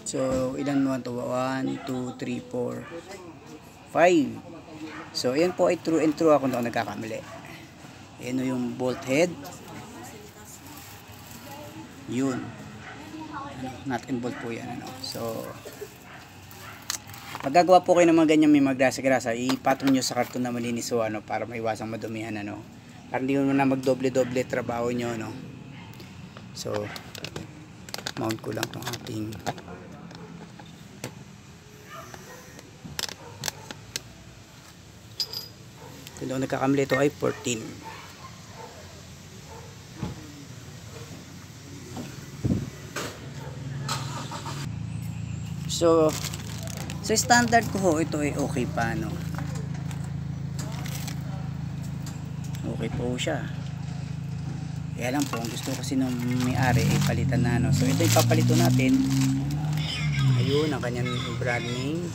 So, ilan mo ito? 1, 2, 3, 4, 5. So, ayan po ay true and true ako na nagkakamali. Ayan o yung bolt head. Yun. Nut and bolt po yan. Ano. So, magagawa po kayo ng mga ganyan may magrasa-grasa, ipatong nyo sa karton na malinis o ano, para maiwasang madumihan. Ano. Para hindi mo na magdoble-doble trabaho nyo. No. So, mount ko lang itong ating kung nagkakamali ito ay 14. So sa standard ko ho, ito ay okay pa, no? Okay po siya. Kaya lang po, ang gusto kasi ng may-ari ay palitan na, no? So ito yung papalito natin. Ayun ang kanyang brand name.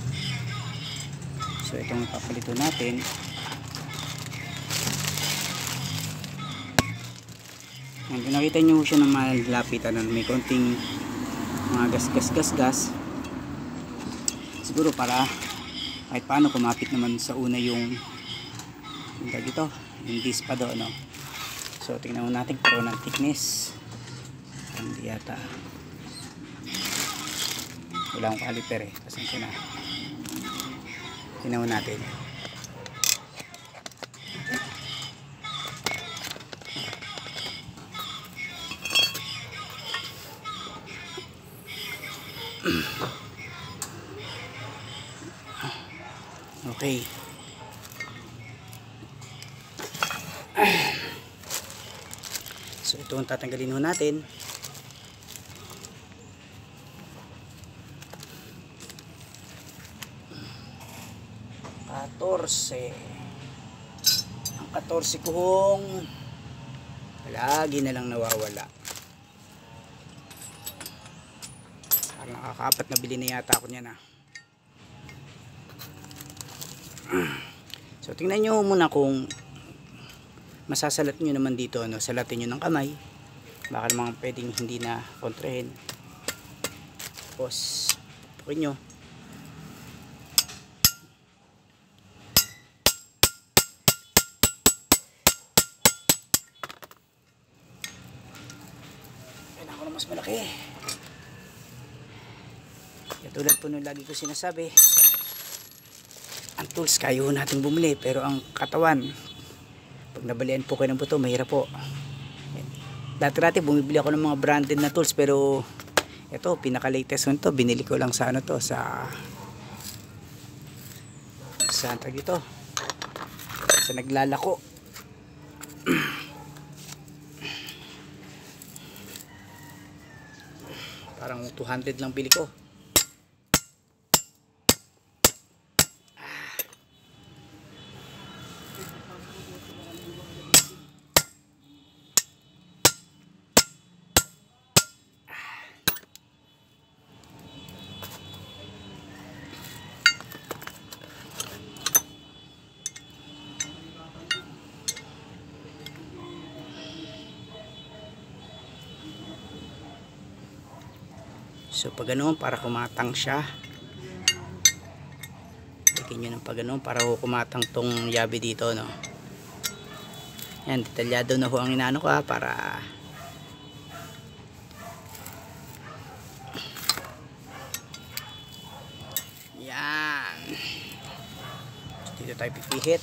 So itong papalito natin. And nakita nyo siya ng malapitan, may konting mga gas. Siguro para kahit paano kumapit naman sa una yung dito, yung disc pa doon, no? So tingnan mo natin kung ng thickness. Hindi yata. Wala akong caliper eh. Pasensya na. Tingnan mo natin. Okay. So ito ang tatanggalin ho natin. Ang 14 kung lagi na lang nawawala. Parang nakakaapat na bili na yata ako niyan, ah. So tingnan nyo muna kung masasalat nyo naman dito, ano, salatin nyo ng kamay, baka naman pwedeng hindi na kontrahin. Tapos pukin nyo. Kailangan ko na mas malaki. Katulad po nung lagi ko sinasabi, ang tools kaya natin bumili, pero ang katawan, pag nabalian po kayo ng buto, mahirap po. Dati bumibili ako ng mga branded na tools, pero ito pinaka latest one to, binili ko lang sa ano to, sa tag ito, sa naglalako. Parang 200 lang bili ko. So pag ganoon, para kumatang siya, lagyan nyo ng pag ganoon para kumatang tong yabe dito, no? Yan, detalyado na ho ang inaano ko, para yan. Dito tayo pipihit.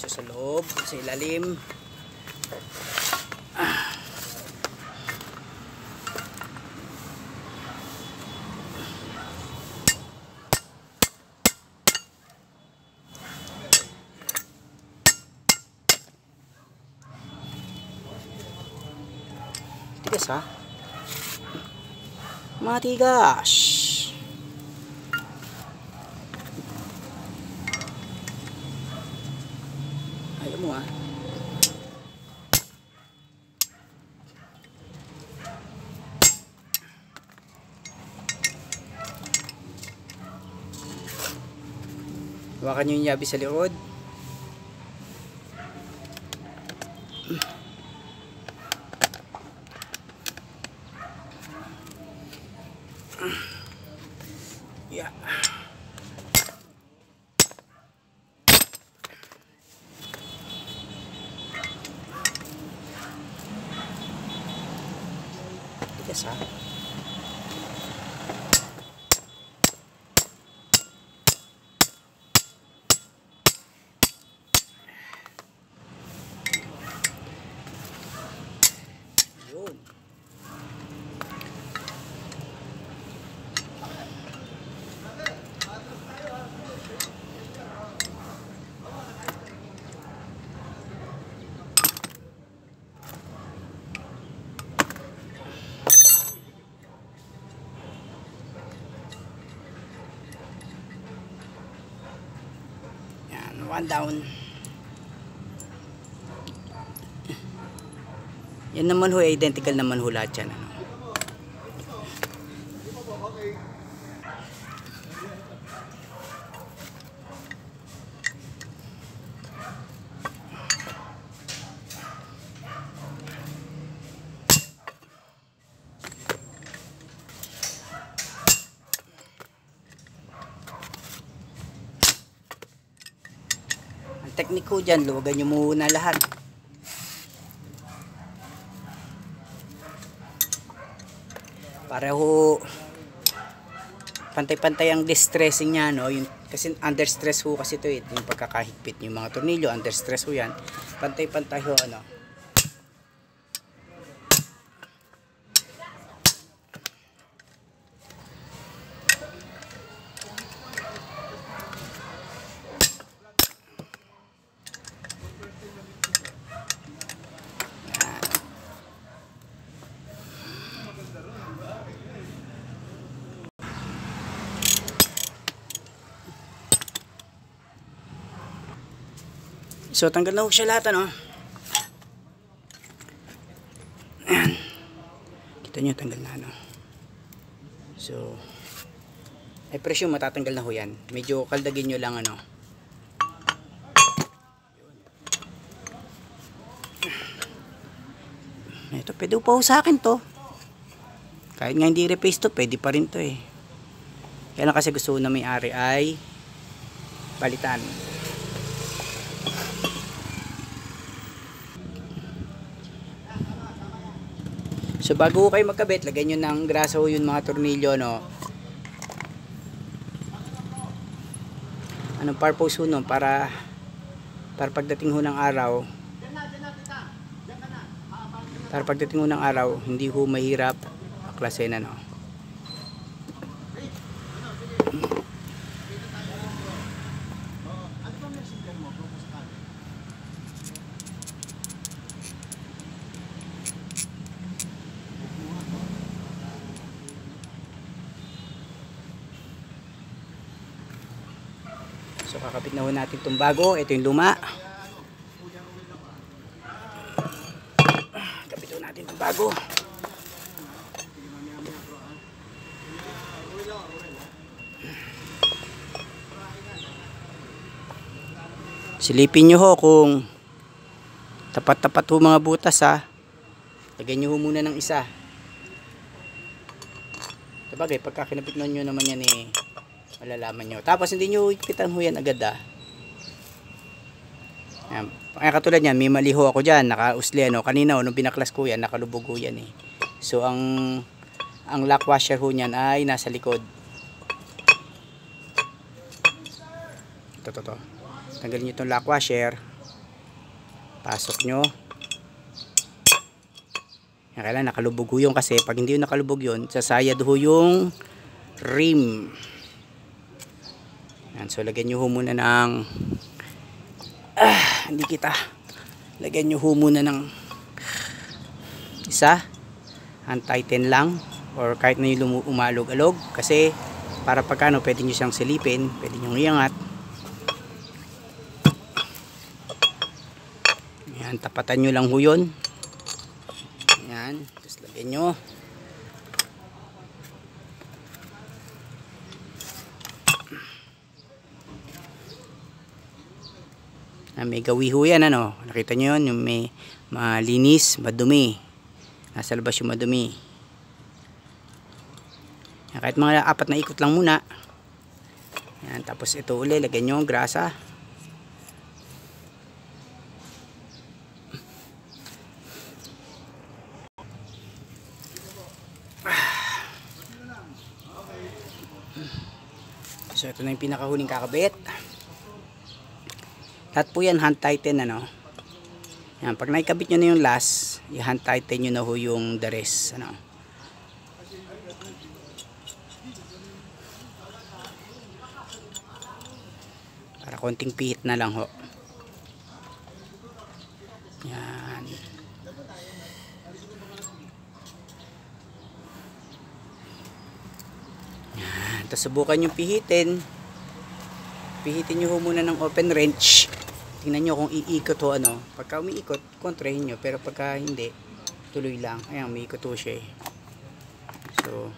Sa loob, sa ilalim. Tigas, ha? Matigas. Ayaw mo, ha? Hawakan nyo yung yabi sa likod. Yeah. Tigas ha. Yun. One down. Yan naman ho, identical naman ho lahat yan. Ano? Teknik ko dyan, luwagan nyo muna lahat. Para ho pantay-pantay ang distressing nya, no? Yung, kasi under stress ho kasi ito eh, yung pagkakahigpit yung mga tornilyo, under stress ho yan. Pantay-pantay ho, ano. So tanggal na ho siya lahat, ano. Ayan. Kita nyo tanggal na, ano. So I presume matatanggal na ho yan. Medyo kaldagin nyo lang, ano. Ito pwede pa ho sa akin to. Kahit nga hindi replace to, pwede pa rin to eh. Kaya lang kasi gusto na may-ari ay palitan. So bago kayo magkabit, lagyan nyo ng grasa ho yung mga tornilyo, no. Anong purpose ho nun? Para pagdating ho ng araw, hindi ho mahirap aklasin, no. So kakapit na ho natin itong bago. Ito yung luma. Kapit ho natin itong bago. Silipin nyo ho kung tapat-tapat ho mga butas, ha. Lagyan nyo ho muna ng isa. Sabagay, pagka kinapit nyo naman yan eh, malalaman nyo. Tapos hindi nyo ipitan ho yan agad, ha. Ayan. Katulad yan, may mali ho ako dyan, nakausli, ano. Kanina nung pinaklas ko yan, nakalubog ho yan eh. So ang lock washer ho nyan ay nasa likod. Ito. Tanggalin nyo itong lock washer. Pasok nyo. Yan, kailangan nakalubog ho yun, kasi pag hindi yung nakalubog yun, sasayad ho yung rim. Yan, so lagyan nyo ho muna ng hindi kita. Lagyan nyo ho muna ng isa. Untighten lang. Or kahit na yung umalog-alog. Kasi para pagkano pwede nyo siyang silipin. Pwede nyo iangat. Yan, tapatan nyo lang ho yun. Yan. Tapos lagyan nyo. May gawi ho yan, ano. Nakita nyo yun, yung may malinis, madumi. Nasa labas yung madumi. Yan, kahit mga 4 na ikot lang muna. Yan, tapos ito uli, lagyan nyo ang grasa. So ito na yung pinakahuling kakabit. Lahat po yan hand tighten, ano. Yan, pag naikabit nyo na yung last, i-hand tighten nyo na ho yung the rest, ano. Para konting pihit na lang ho. Yan. Yan. Tapos subukan nyo pihitin. Pihitin nyo ho muna ng open wrench. Tingnan nyo kung iikot ho, ano. Pagka umiikot, kontrahin nyo. Pero pagka hindi, tuloy lang. Ayan, umiikot ho siya eh. So,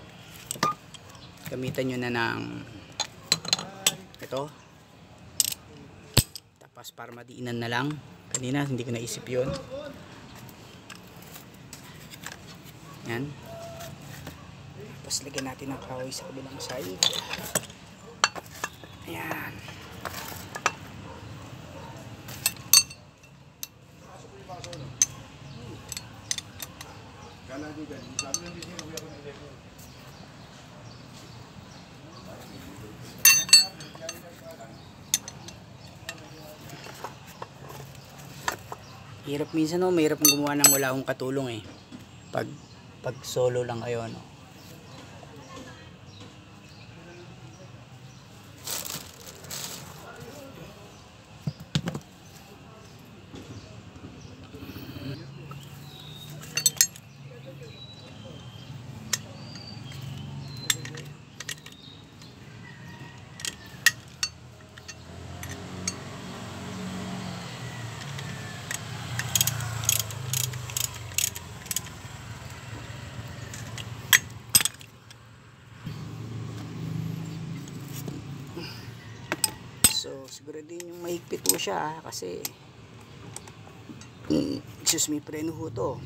gamitan nyo na ng ito. Tapos para madiinan na lang. Kanina, hindi ko naisip yun. Yan. Tapos lagyan natin ng kahoy sa kabilang side. Ayan. Hirap minsan, no, mahirap gumawa ng wala akong katulong eh. Pag solo lang kayo, no. So, siguro din yung mahigpit mo siya kasi excuse me, preno ho to.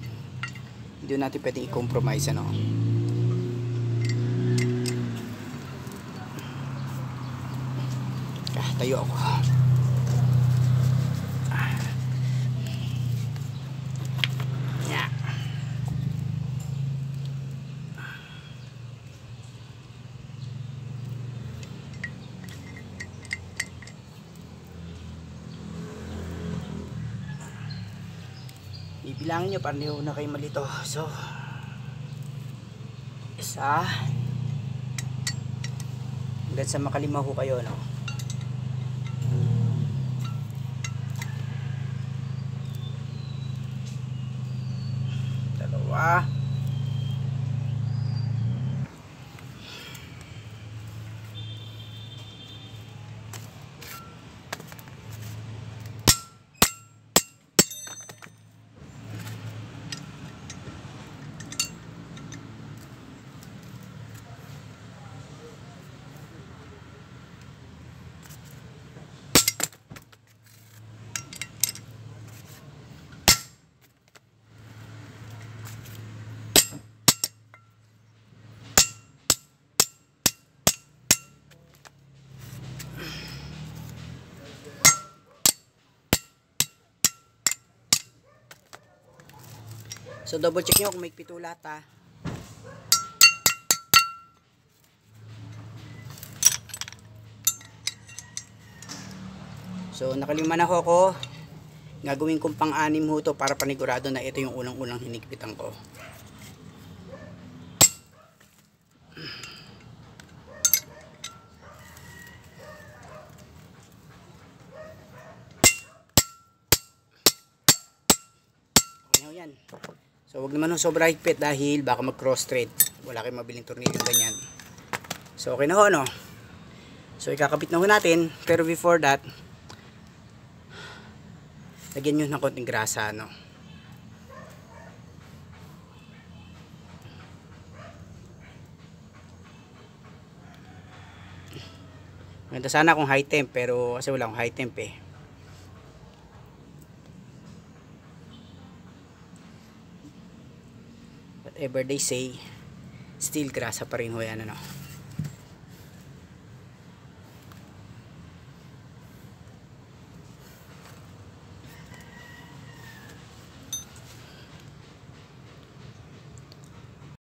Hindi natin pwedeng i-compromise, ano. Tayo ako. Yeah. Ibilangin nyo para hindi na kayo malito. So, isa hanggang sa makalima ho kayo, no. Dalawa. So double check nyo kung may pito lahat, ha. So nakalima na ako. Gagawin kong pang-anim ho to para panigurado na ito yung unang-unang hinigpitan ko. Okay ho yan. So wag naman sobra higpit dahil baka mag cross thread. Wala kayong mabiling tornilyo ganyan. So okay na ho, no. So ikakabit na ho natin, pero before that, lagyan nyo ng konting grasa, no. Maganda sana kung high temp, pero kasi wala akong high temp eh. whatever they say, still grasa pa rin ho yan, ano.